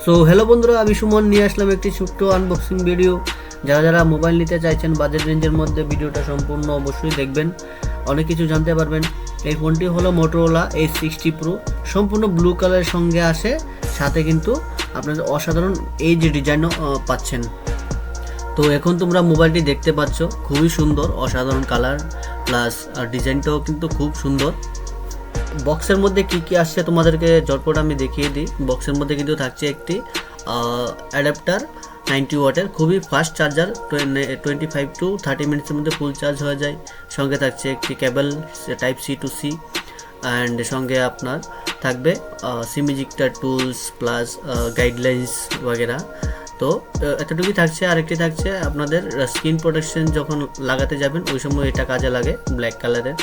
So hello বন্ধুরা, আমি সুমন নিয়ে আসলাম একটি ছোট্ট আনবক্সিং ভিডিও। যারা যারা মোবাইল নিতে চাইছেন বাজেট রেঞ্জের মধ্যে, ভিডিওটা সম্পূর্ণ অবশ্যই দেখবেন, অনেক কিছু জানতে পারবেন। এই ফোনটি হলো মোটোরোলা H60 Pro, সম্পূর্ণ ব্লু কালারের সঙ্গে আসে, সাথে কিন্তু আপনাদের অসাধারণ এই যে ডিজাইনও পাচ্ছেন। তো এখন তোমরা মোবাইলটি দেখতে পাচ্ছ, খুবই সুন্দর, অসাধারণ কালার প্লাস ডিজাইনটাও কিন্তু খুব সুন্দর। বক্সের মধ্যে কি কি আসছে তোমাদেরকে ঝটপট আমি দেখিয়ে দিই। বক্সের মধ্যে কিন্তু থাকছে একটি অ্যাডাপ্টার 90 ওয়াটের, খুবই ফাস্ট চার্জার, 25 to 30 মিনিটের মধ্যে ফুল চার্জ হয়ে যায়। সঙ্গে থাকছে একটি কেবল type C to C, and সঙ্গে আপনার থাকবে সিম ইজেক্টর টুলস প্লাস গাইডলাইন্স वगैरह। তো এতটুকুই থাকছে। আরেকটি থাকছে আপনাদের স্ক্রিন প্রোটেকশন, যখন লাগাতে যাবেন ওই সময় এটা কাজে লাগে, ব্ল্যাক কালারের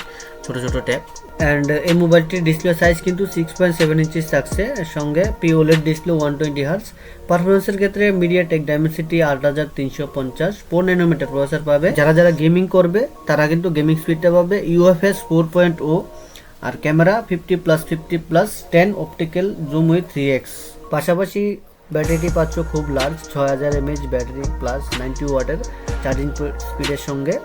ছোট ছোট ট্যাপ। অ্যান্ড এই মোবাইলটির ডিসপ্লে সাইজ কিন্তু 6.7 ইঞ্চিস থাকছে, সঙ্গে POLED ডিসপ্লে 120 হার্টজ। পারফরমেন্সের ক্ষেত্রে MediaTek Dimensity 8350 4 nanometer প্রসেসর পাবে। যারা যারা গেমিং করবে তারা কিন্তু গেমিং স্পিডটা পাবে UFS 4.0, আর camera 50+50+10 optical zoom with 3x। পাশাপাশি ব্যাটারিটি পাচ্ছ খুব লার্জ 6000 mAh ব্যাটারি প্লাস 90 ওয়াটের চার্জিং স্পিডের সঙ্গে,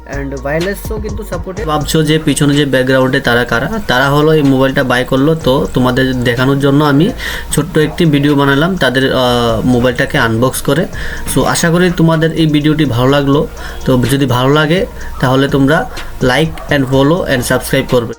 অ্যান্ড ওয়্যারলেসও কিন্তু সাপোর্টে। ভাবছো যে পিছনে যে ব্যাকগ্রাউন্ডে তারা কারা, তারা হলো এই মোবাইলটা বাই করলো। তো তোমাদের দেখানোর জন্য আমি ছোট্ট একটি ভিডিও বানালাম তাদের মোবাইলটাকে আনবক্স করে। সো আশা করি তোমাদের এই ভিডিওটি ভালো লাগলো। তো যদি ভালো লাগে তাহলে তোমরা like and follow and subscribe করবে।